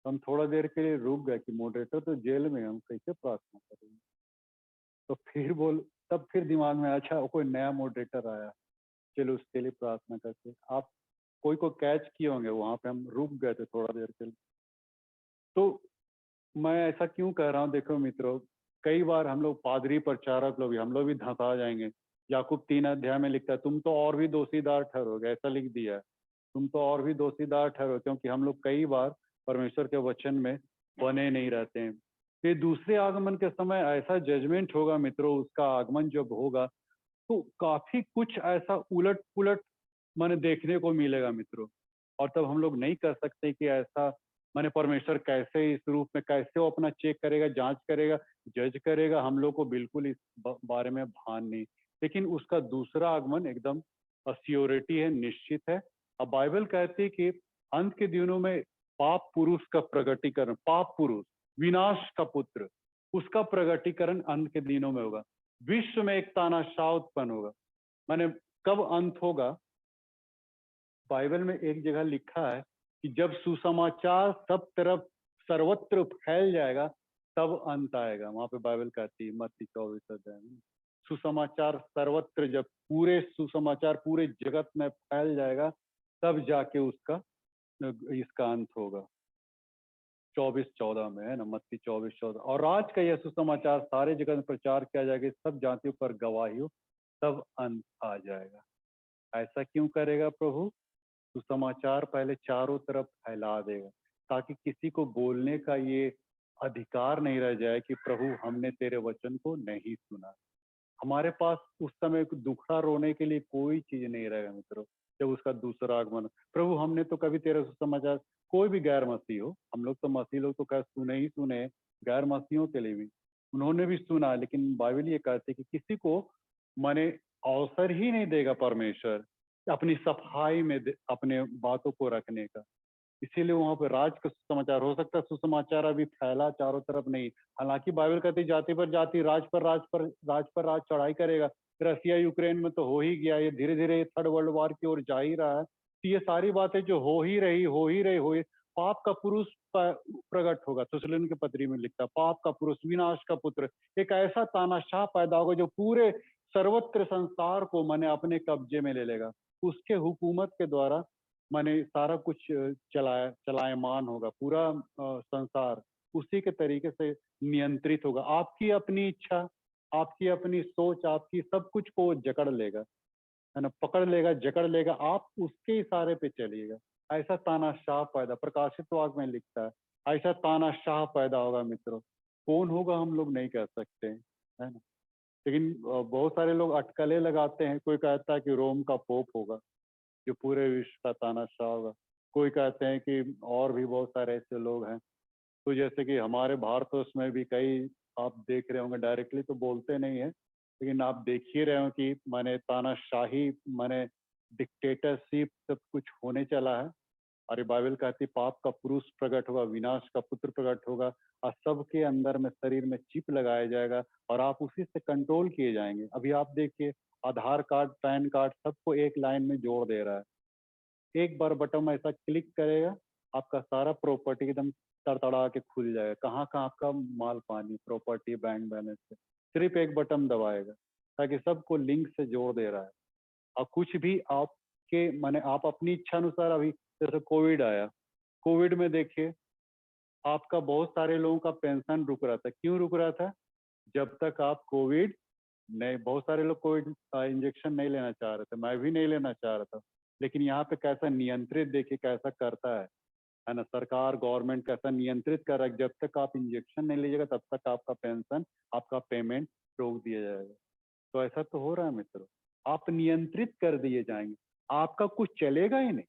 तो हम थोड़ा देर के लिए रुक गए कि मॉडरेटर तो जेल में, हम कैसे प्रार्थना करेंगे। तो फिर तब फिर दिमाग में अच्छा कोई नया मॉडरेटर आया, चलो उसके लिए प्रार्थना करते। आप कोई को कैच किए होंगे, वहां पे हम रुक गए थे थोड़ा देर के लिए। तो मैं ऐसा क्यों कह रहा हूँ, देखो मित्रों, कई बार हम लोग पादरी प्रचारक लोग हम लोग भी धंसा जाएंगे। याकूब 3 अध्याय में लिखता है तुम तो और भी दोषीदार ठहरोगे, ऐसा लिख दिया है, तुम तो और भी दोषीदार ठहरो, क्योंकि हम लोग कई बार परमेश्वर के वचन में बने नहीं रहते हैं। फिर दूसरे आगमन के समय ऐसा जजमेंट होगा मित्रों, उसका आगमन जब होगा तो काफी कुछ ऐसा उलट पुलट मैंने देखने को मिलेगा मित्रों। और तब हम लोग नहीं कर सकते कि ऐसा मैंने परमेश्वर कैसे इस रूप में, कैसे वो अपना चेक करेगा, जांच करेगा, जज करेगा, हम लोग को बिल्कुल इस बारे में भान नहीं। लेकिन उसका दूसरा आगमन एकदम अश्योरिटी है, निश्चित है। अब बाइबल कहती है कि अंत के दिनों में पाप पुरुष का प्रगटीकरण, पाप पुरुष विनाश का पुत्र, उसका प्रगटीकरण अंत के दिनों में होगा। विश्व में एक तानाशाह उत्पन्न होगा। माने कब अंत होगा, बाइबल में एक जगह लिखा है कि जब सुसमाचार सब तरफ सर्वत्र फैल जाएगा तब अंत आएगा। वहां पे बाइबल कहती है मत्ती 24 अध्याय में, सुसमाचार सर्वत्र, जब पूरे सुसमाचार पूरे जगत में फैल जाएगा तब जाके उसका इसका अंत होगा। 24:14 में है ना, मत्ती 24:14। और आज का यह सुसमाचार सारे जगत में प्रचार किया जाएगा, सब जातियों पर गवाही हो, तब अंत आ जाएगा। ऐसा क्यों करेगा प्रभु? सुसमाचार पहले चारों तरफ फैला देगा, ताकि किसी को बोलने का ये अधिकार नहीं रह जाए कि प्रभु हमने तेरे वचन को नहीं सुना। हमारे पास उस समय दुखड़ा रोने के लिए कोई चीज नहीं रहेगा मित्रों, जब उसका दूसरा आगमन। प्रभु हमने तो कभी तेरा सुसमाचार, कोई भी गैर मसीह हो, हम लोग तो मसीह लोग तो क्या सुने ही सुने, गैर मसीहों के लिए भी उन्होंने भी सुना, लेकिन बाइबल ये कहते कि किसी को माने अवसर ही नहीं देगा परमेश्वर अपनी सफाई में अपने बातों को रखने का। इसीलिए वहां पर राज का सुसमाचार हो सकता है, सुसमाचार अभी फैला चारों तरफ नहीं। हालांकि बाइबल कहती जाति पर जाति, राज पर राज पर राज पर राज चढ़ाई करेगा। रसिया यूक्रेन में तो हो ही गया, ये धीरे धीरे थर्ड वर्ल्ड वॉर की ओर जा ही रहा है। तो ये सारी बातें जो हो ही रही पाप का पुरुष प्रकट होगा। सुसलन के पत्री में लिखता, पाप का पुरुष विनाश का पुत्र, एक ऐसा तानाशाह पैदा होगा जो पूरे सर्वत्र संसार को माने अपने कब्जे में ले लेगा। उसके हुकूमत के द्वारा माने सारा कुछ चलायमान होगा, पूरा संसार उसी के तरीके से नियंत्रित होगा। आपकी अपनी इच्छा, आपकी अपनी सोच, आपकी सब कुछ को वो जकड़ लेगा, है ना, पकड़ लेगा, जकड़ लेगा, आप उसके इशारे पे चलिएगा। ऐसा तानाशाह पैदा, प्रकाशित वाक्य में लिखता है, ऐसा तानाशाह पैदा होगा मित्रों। कौन होगा हम लोग नहीं कह सकते, है ना। लेकिन बहुत सारे लोग अटकलें लगाते हैं। कोई कहता है कि रोम का पोप होगा जो पूरे विश्व का तानाशाह होगा। कोई कहते हैं कि और भी बहुत सारे ऐसे लोग हैं। तो जैसे कि हमारे भारतवर्ष में भी कई, आप देख रहे होंगे, डायरेक्टली तो बोलते नहीं है, लेकिन आप देख ही रहे हो कि माने तानाशाही, माने डिक्टेटरशिप सब कुछ होने चला है। और ये बाइबल कहती पाप का पुरुष प्रकट होगा, विनाश का पुत्र प्रकट होगा, और सबके अंदर में शरीर में चिप लगाया जाएगा और आप उसी से कंट्रोल किए जाएंगे। अभी आप देखिए, आधार कार्ड, पैन कार्ड सबको एक लाइन में जोड़ दे रहा है। एक बार बटन ऐसा क्लिक करेगा, आपका सारा प्रॉपर्टी एकदम तड़तड़ा के खुल जाएगा, कहाँ कहाँ आपका माल पानी, प्रॉपर्टी, बैंक बैलेंस है। सिर्फ एक बटन दबाएगा, ताकि सबको लिंक से जोड़ दे रहा है। और कुछ भी आपके माने आप अपनी इच्छा अनुसार, अभी जैसे कोविड आया, कोविड में देखिए आपका बहुत सारे लोगों का पेंशन रुक रहा था। क्यों रुक रहा था? जब तक आप कोविड नहीं, बहुत सारे लोग कोविड इंजेक्शन नहीं लेना चाह रहे थे, मैं भी नहीं लेना चाह रहा था। लेकिन यहाँ पे कैसा नियंत्रित, देखिए कैसा करता है ना, सरकार गवर्नमेंट कैसा नियंत्रित कर रहा है। जब तक आप इंजेक्शन नहीं लीजिएगा तब तक आपका पेंशन, आपका पेमेंट रोक दिया जाएगा। तो ऐसा तो हो रहा है मित्रों, आप नियंत्रित कर दिए जाएंगे, आपका कुछ चलेगा ही नहीं।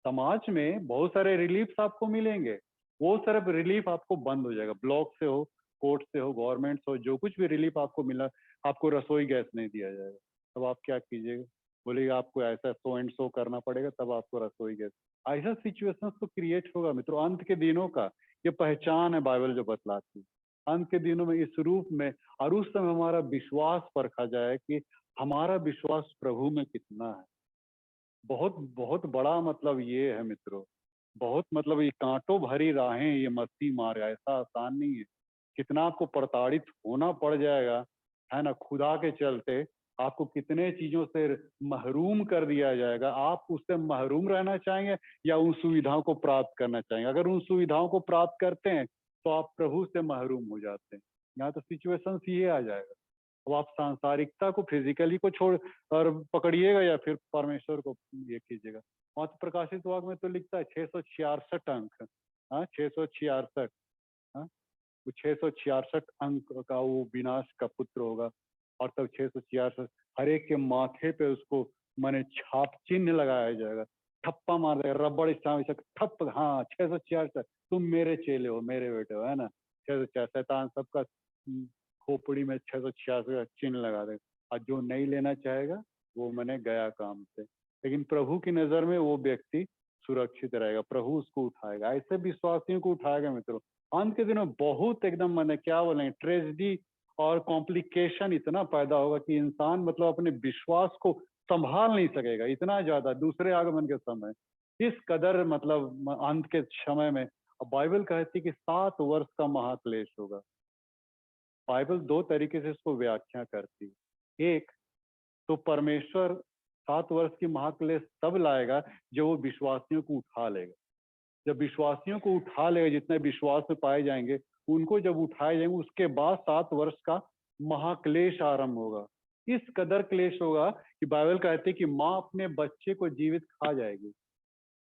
समाज में बहुत सारे रिलीफ आपको मिलेंगे, वो सिर्फ रिलीफ आपको बंद हो जाएगा। ब्लॉक से हो, कोर्ट से हो, गवर्नमेंट से हो, जो कुछ भी रिलीफ आपको मिला, आपको रसोई गैस नहीं दिया जाएगा। तब आप क्या कीजिएगा? बोलिएगा आपको ऐसा सो एंड सो करना पड़ेगा तब आपको रसोई गैस। ऐसा सिचुएशन तो क्रिएट होगा मित्रों। अंत के दिनों का ये पहचान है बाइबल जो बतलाती है। अंत के दिनों में इस रूप में, और उस समय हमारा विश्वास परखा जाए कि हमारा विश्वास प्रभु में कितना है। बहुत बहुत बड़ा मतलब ये है मित्रों, बहुत मतलब ये कांटों भरी राहें ये मस्ती मार, ऐसा आसान नहीं है। कितना आपको प्रताड़ित होना पड़ जाएगा, है ना, खुदा के चलते। आपको कितने चीजों से महरूम कर दिया जाएगा। आप उससे महरूम रहना चाहेंगे या उन सुविधाओं को प्राप्त करना चाहेंगे? अगर उन सुविधाओं को प्राप्त करते हैं तो आप प्रभु से महरूम हो जाते हैं। यहाँ तो सिचुएशन ये आ जाएगा। अब आप सांसारिकता को, फिजिकली को छोड़ और पकड़िएगा या फिर परमेश्वर को ये कीजिएगा। वहां तो प्रकाशित वाक्य में तो लिखता है 666 अंक, हाँ 666, हाँ, वो 666 अंक का वो विनाश का पुत्र होगा। और तब 666 हर एक के माथे पे उसको माने छाप चिन्ह लगाया जाएगा, ठप्पा मार देगा, रबड़ स्टाम्प ऐसा ठप, हाँ 666 तुम मेरे चेले हो, मेरे बेटे हो, है ना। 666 शैतान सबका खोपड़ी में 666 का चिन्ह लगा देगा। और जो नहीं लेना चाहेगा वो मैंने गया काम से। लेकिन प्रभु की नजर में वो व्यक्ति सुरक्षित रहेगा, प्रभु उसको उठाएगा। ऐसे विश्वासियों को उठाएगा मित्रों। अंत के दिनों बहुत एकदम मैंने क्या बोले, ट्रेजेडी और कॉम्प्लिकेशन इतना पैदा होगा कि इंसान मतलब अपने विश्वास को संभाल नहीं सकेगा। इतना ज्यादा दूसरे आगमन के समय इस कदर मतलब अंत के समय में। बाइबल कहती है कि 7 वर्ष का महाक्लेश होगा। बाइबल 2 तरीके से इसको व्याख्या करती है। एक तो परमेश्वर 7 वर्ष की महाक्लेश तब लाएगा जब वो विश्वासियों को उठा लेगा। जब विश्वासियों को उठा लेगा, जितने विश्वास में पाए जाएंगे उनको जब उठाए जाएंगे, उसके बाद 7 वर्ष का महाक्लेश आरंभ होगा। इस कदर क्लेश होगा कि बाइबल कहती है कि माँ अपने बच्चे को जीवित खा जाएगी।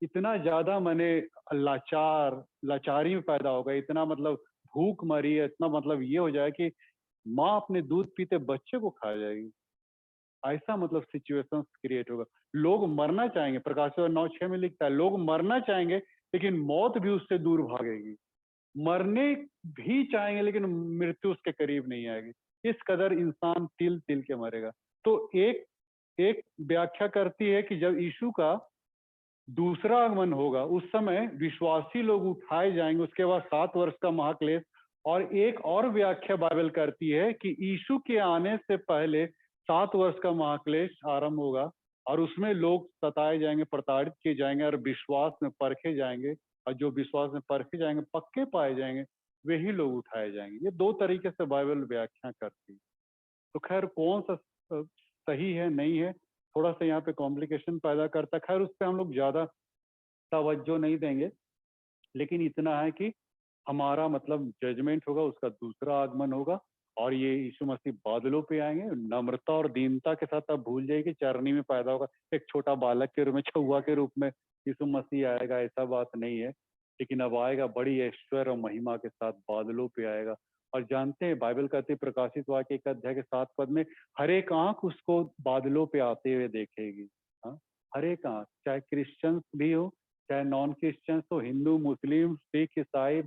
इतना ज्यादा मैंने लाचारी में पैदा होगा, इतना मतलब भूख मरी है, इतना मतलब ये हो जाए कि माँ अपने दूध पीते बच्चे को खा जाएगी। ऐसा मतलब सिचुएशन क्रिएट होगा। लोग मरना चाहेंगे, प्रकाशित 9:6 में लिखता है लोग मरना चाहेंगे लेकिन मौत भी उससे दूर भागेगी। मरने भी चाहेंगे लेकिन मृत्यु उसके करीब नहीं आएगी। इस कदर इंसान तिल तिल के मरेगा। तो एक एक व्याख्या करती है कि जब यीशु का दूसरा आगमन होगा उस समय विश्वासी लोग उठाए जाएंगे, उसके बाद 7 वर्ष का महाक्लेश। और एक और व्याख्या बाइबल करती है कि यीशु के आने से पहले 7 वर्ष का महाक्लेश आरंभ होगा और उसमें लोग सताए जाएंगे, प्रताड़ित किए जाएंगे और विश्वास में परखे जाएंगे। और जो विश्वास में परखे जाएंगे, पक्के पाए जाएंगे, वही लोग उठाए जाएंगे। ये 2 तरीके से बाइबल व्याख्या करती है। तो खैर कौन सा सही है नहीं है, थोड़ा सा यहाँ पे कॉम्प्लिकेशन पैदा करता है। खैर उस पर हम लोग ज्यादा तवज्जो नहीं देंगे। लेकिन इतना है कि हमारा मतलब जजमेंट होगा, उसका दूसरा आगमन होगा और ये यीशु मसीह बादलों पे आएंगे। नम्रता और दीनता के साथ आप भूल जाइए कि चरनी में पैदा होगा, एक छोटा बालक के रूप में, छुआ के रूप में यीशु मसीह आएगा, ऐसा बात नहीं है। लेकिन अब आएगा बड़ी ऐश्वर्य और महिमा के साथ, बादलों पे आएगा। और जानते हैं बाइबल कहती है प्रकाशित वाक्य 1 अध्याय के 7 पद में, हर एक आंख उसको बादलों पे आते हुए देखेगी। हाँ, हर एक आंख, चाहे क्रिश्चियंस भी हो चाहे नॉन क्रिश्चियंस हो, हिंदू मुस्लिम सिख ईसाई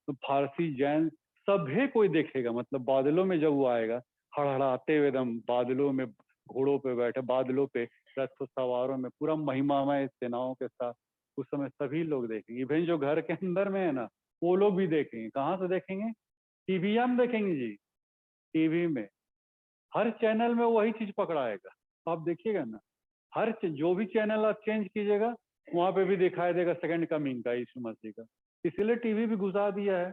फारसी जैन, सभी कोई देखेगा। मतलब बादलों में जब वो आएगा हड़हड़ाते हुए एकदम, बादलों में घोड़ों पे बैठे, बादलों पे रथ सवारों में, पूरा महिमामय सेनाओं के साथ, उस समय सभी लोग देखेंगे। इवन जो घर के अंदर में है ना, वो लोग भी देखेंगे। कहाँ से देखेंगे? टीवी में देखेंगे जी। टीवी में हर चैनल में वही चीज पकड़ाएगा। आप देखिएगा ना, जो भी चैनल आप चेंज कीजिएगा वहां पे भी दिखाई देगा सेकंड कमिंग का यीशु मसीह का। इसीलिए टीवी भी घुसा दिया है।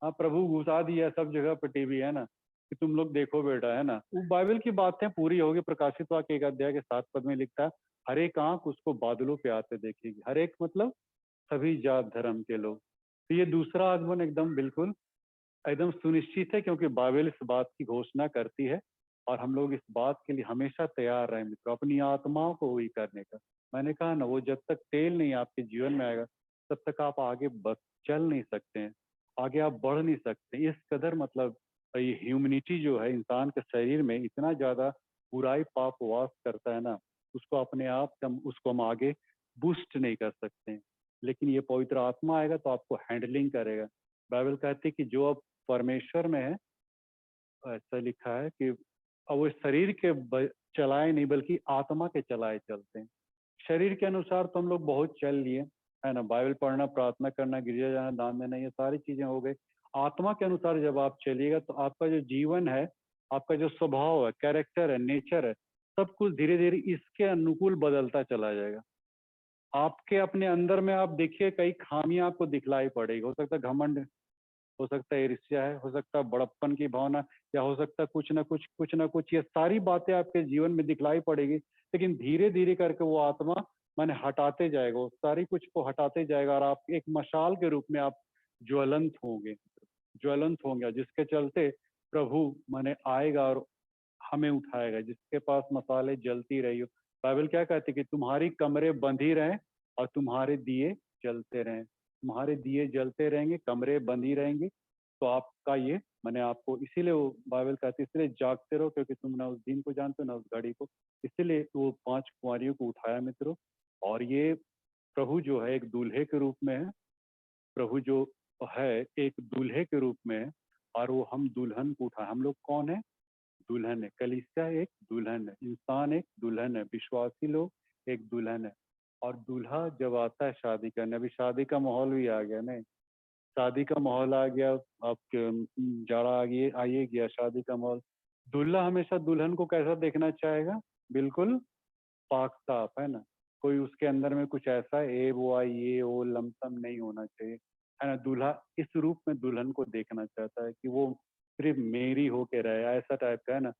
हाँ, प्रभु घुसा दिया है, सब जगह पे टीवी है ना, कि तुम लोग देखो बेटा, है ना। वो बाइबल की बातें पूरी होगी। प्रकाशित वाक्य 1 अध्याय के 7 पद में लिखता है, हर एक आंख उसको बादलों पे आते देखेगी। हर एक मतलब सभी जात धर्म के लोग। तो ये दूसरा आगमन एकदम बिल्कुल एकदम सुनिश्चित है, क्योंकि बाइबल इस बात की घोषणा करती है। और हम लोग इस बात के लिए हमेशा तैयार रहें मित्रों, अपनी आत्माओं को वही करने का। मैंने कहा ना, वो जब तक तेल नहीं आपके जीवन में आएगा, तब तक आप आगे चल नहीं सकते हैं, आगे आप बढ़ नहीं सकते। इस कदर मतलब ये ह्यूमनिटी जो है इंसान के शरीर में, इतना ज्यादा बुराई पाप वास करता है ना, उसको अपने आप से उसको हम आगे बूस्ट नहीं कर सकते हैं। लेकिन ये पवित्र आत्मा आएगा तो आपको हैंडलिंग करेगा। बाइबल कहती है कि जो अब परमेश्वर में है, ऐसा लिखा है कि अब वो शरीर के चलाए नहीं, बल्कि आत्मा के चलाए चलते हैं। शरीर के अनुसार तो हम लोग बहुत चल लिए, है ना, बाइबल पढ़ना, प्रार्थना करना, गिरजा जाना, दान देना, ये सारी चीजें हो गई। आत्मा के अनुसार जब आप चलिएगा तो आपका जो जीवन है, आपका जो स्वभाव है, कैरेक्टर है, नेचर है, सब कुछ धीरे धीरे इसके अनुकूल बदलता चला जाएगा। आपके अपने अंदर में आप देखिए कई खामियां आपको दिखलाई पड़ेगी। हो सकता है घमंड, हो सकता है ईर्ष्या है, हो सकता है बड़प्पन की भावना, या हो सकता है कुछ ना कुछ ये सारी बातें आपके जीवन में दिखलाई पड़ेगी। लेकिन धीरे धीरे करके वो आत्मा माने हटाते जाएगा, वो सारी कुछ को हटाते जाएगा, और आप एक मशाल के रूप में आप ज्वलंत होंगे, ज्वलंत होंगे, जिसके चलते प्रभु माने आएगा और हमें उठाएगा। जिसके पास मसाले जलती रही हो, बाइबल क्या कहती है कि तुम्हारी कमरे बंधी रहें और तुम्हारे दिए जलते रहें। तुम्हारे दिए जलते रहेंगे, कमरे बंधी रहेंगी, तो आपका ये मैंने आपको, इसीलिए वो बाइबल कहती है, इसलिए जागते रहो, क्योंकि तुम ना उस दिन को जानते हो ना उस घड़ी को। इसीलिए वो 5 कुंवारियों को उठाया मित्रों। और ये प्रभु जो है एक दूल्हे के रूप में है। प्रभु जो है एक दूल्हे के रूप में है, और वो हम दुल्हन को उठाए। हम लोग कौन है? दुल्हन है। कलीसिया एक दुल्हन है, इंसान एक दुल्हन है, विश्वासी लोग एक दुल्हन है। और दूल्हा जब आता है शादी करने, अभी शादी का माहौल भी आ गया नहीं, शादी का माहौल आ गया। अब जाड़ा आ गया, आइए गया शादी का माहौल। दूल्हा हमेशा दुल्हन को कैसा देखना चाहेगा? बिल्कुल पाक साफ, है ना। कोई उसके अंदर में कुछ ऐसा ए वो आई ये वो लमसम नहीं होना चाहिए, है ना। दूल्हा इस रूप में दुल्हन को देखना चाहता है कि वो सिर्फ मेरी होके रहे, ऐसा टाइप का, है ना।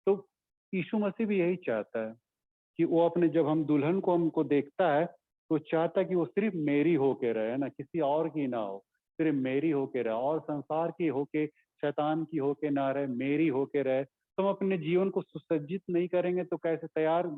तो यीशु मसीह भी यही चाहता है कि वो अपने, जब हम दुल्हन को हमको देखता है तो चाहता है कि वो सिर्फ मेरी होके रहे, है ना, किसी और की ना हो, सिर्फ मेरी होके रहे, और संसार की होके, शैतान की होके ना रहे, मेरी होके रहे। तो हम अपने जीवन को सुसज्जित नहीं करेंगे तो कैसे तैयार,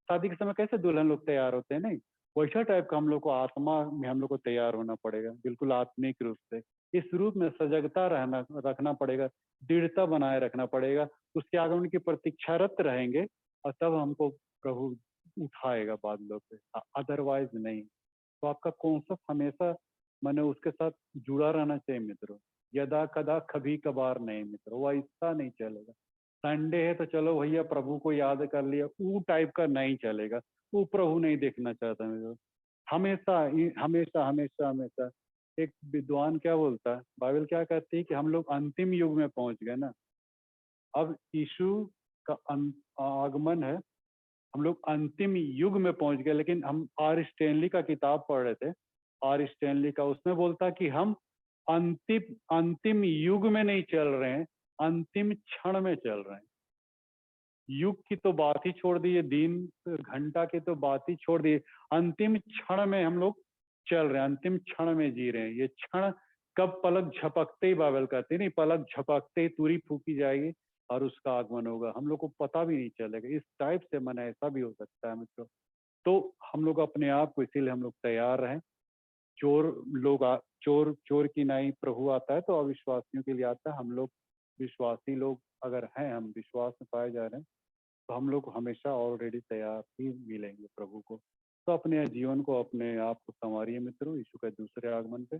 शादी के समय कैसे दुल्हन लोग तैयार होते हैं, नहीं वैसा टाइप का हम लोग को आत्मा में हम लोग को तैयार होना पड़ेगा, बिल्कुल आत्मिक रूप से। इस रूप में सजगता रहना रखना पड़ेगा, दृढ़ता बनाए रखना पड़ेगा। उसके आगमन की प्रतीक्षारत रहेंगे, और तब हमको प्रभु उठाएगा बादलों पे, अदरवाइज नहीं। तो आपका कॉन्सेप्ट हमेशा मैंने उसके साथ जुड़ा रहना चाहिए मित्रों। यदा कदा कभी कभार नहीं मित्रों, वो ऐसा नहीं चलेगा। संडे है तो चलो भैया प्रभु को याद कर लिया, वो टाइप का नहीं चलेगा। वो प्रभु नहीं देखना चाहता मित्रों। हमेशा हमेशा हमेशा हमेशा। एक विद्वान क्या बोलता है, बाइबल क्या कहती है कि हम लोग अंतिम युग में पहुंच गए ना। अब यीशु का आगमन है, हम लोग अंतिम युग में पहुंच गए। लेकिन हम आर स्टैनली का किताब पढ़ रहे थे, आर स्टैनली का, उसमें बोलता कि हम अंतिम अंतिम युग में नहीं चल रहे हैं, अंतिम क्षण में चल रहे हैं। युग की तो बात ही छोड़ दी, दिन घंटा की तो बात ही छोड़ दी, अंतिम क्षण में हम लोग चल रहे हैं, अंतिम क्षण में जी रहे हैं। ये क्षण कब? पलक झपकते ही, बाइबल कहती नहीं, पलक झपकते ही तुरही फूकी जाएगी और उसका आगमन होगा, हम लोग को पता भी नहीं चलेगा। इस टाइप से मन ऐसा भी हो सकता है मित्रों। तो हम लोग अपने आप को, इसीलिए हम लोग तैयार रहें। चोर लोग चोर चोर की नाई प्रभु आता है तो अविश्वासियों के लिए आता है। हम लोग विश्वासी लोग अगर हैं, हम विश्वास में पाए जा रहे हैं, तो हम लोग हमेशा ऑलरेडी तैयार ही मिलेंगे प्रभु को। तो अपने जीवन को, अपने आप को संवारिए मित्रों, यीशु के दूसरे आगमन पे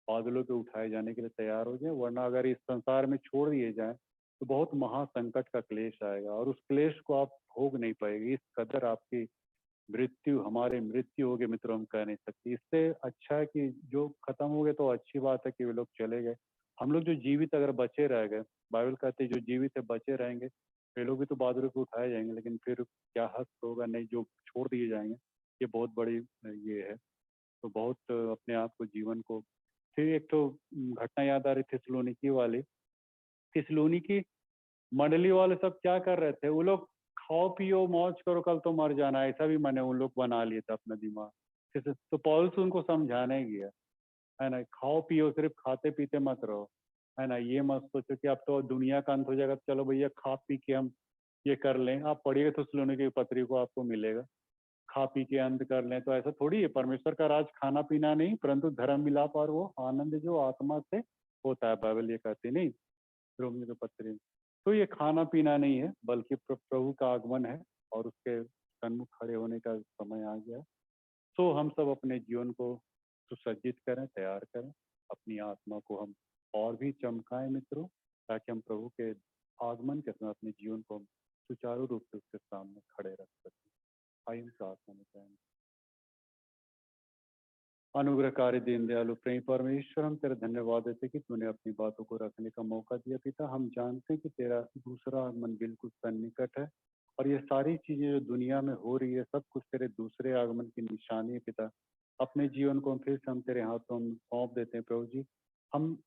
बादलों पे उठाए जाने के लिए तैयार हो जाए। वरना अगर इस संसार में छोड़ दिए जाए तो बहुत महासंकट का क्लेश आएगा, और उस क्लेश को आप भोग नहीं पाएंगे। इस कदर आपकी मृत्यु, हमारी मृत्यु होगी मित्रों, हम कह नहीं सकते। इससे अच्छा है कि जो खत्म हो गए तो अच्छी बात है कि वे लोग चले गए। हम लोग जो जीवित अगर बचे रह गए, बाइबल कहते हैं जो जीवित है बचे रहेंगे, वे लोग भी तो बादलों पे उठाए जाएंगे। लेकिन फिर क्या हस्त होगा, नहीं जो छोड़ दिए जाएंगे, ये बहुत बड़ी ये है। तो बहुत अपने आप को जीवन को फिर एक तो घटना याद आ रही थिस्सलुनीकी वाली। थिस्सलुनीकी मंडली वाले सब क्या कर रहे थे, वो लोग खाओ पियो मौज करो कल तो मर जाना, ऐसा भी मैंने उन लोग बना लिए था अपना दिमाग। तो पौलुस उनको समझाने गया, है ना, खाओ पियो सिर्फ खाते पीते मत रहो, है ना, ये मत सोचो कि अब तो दुनिया का अंत हो जाएगा, चलो भैया खा पी के हम ये कर लें। आप पढ़िएगा तो थिस्सलुनीकी की पत्री को आपको मिलेगा, खा पी के अंत कर लें। तो ऐसा थोड़ी है, परमेश्वर का राज खाना पीना नहीं परंतु धर्म मिलाप और वो आनंद जो आत्मा से होता है, बाइबल ये कहती नहीं रोमियो के पत्री में। तो ये खाना पीना नहीं है बल्कि प्रभु का आगमन है और उसके सन्मुख खड़े होने का समय आ गया। तो हम सब अपने जीवन को सुसज्जित करें, तैयार करें, अपनी आत्मा को हम और भी चमकाएं मित्रों, ताकि हम प्रभु के आगमन के समय अपने जीवन को हम सुचारू रूप से उसके सामने खड़े रख सकें। आइए हम प्रार्थना में जाएं। अनुग्रहकारी दीन दयालु प्रेम परमेश्वर, हम तेरा धन्यवाद देते कि तूने अपनी बातों को रखने का मौका दिया पिता। हम जानते हैं कि तेरा दूसरा आगमन बिल्कुल सन्निकट है और ये सारी चीजें जो दुनिया में हो रही है सब कुछ तेरे दूसरे आगमन की निशानी है पिता। अपने जीवन को फिर से हम तेरे हाथों में सौंप देते हैं प्रभु जी। हम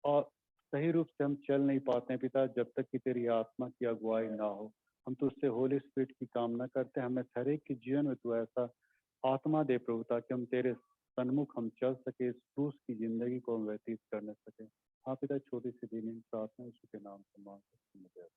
और सही रूप से हम चल नहीं पाते हैं पिता जब तक कि तेरी आत्मा की अगुवाई ना हो। हम तो उससे होली स्पिरिट की कामना करते हैं, हमें हर एक के जीवन में तू ऐसा आत्मा दे प्रभु, ताकि हम तेरे सन्मुख हम चल सके, इस क्रूस की जिंदगी को हम व्यतीत करने सके। हाँ पिता, छोटी सी दीनी प्रार्थना यीशु के नाम से मांगते हैं।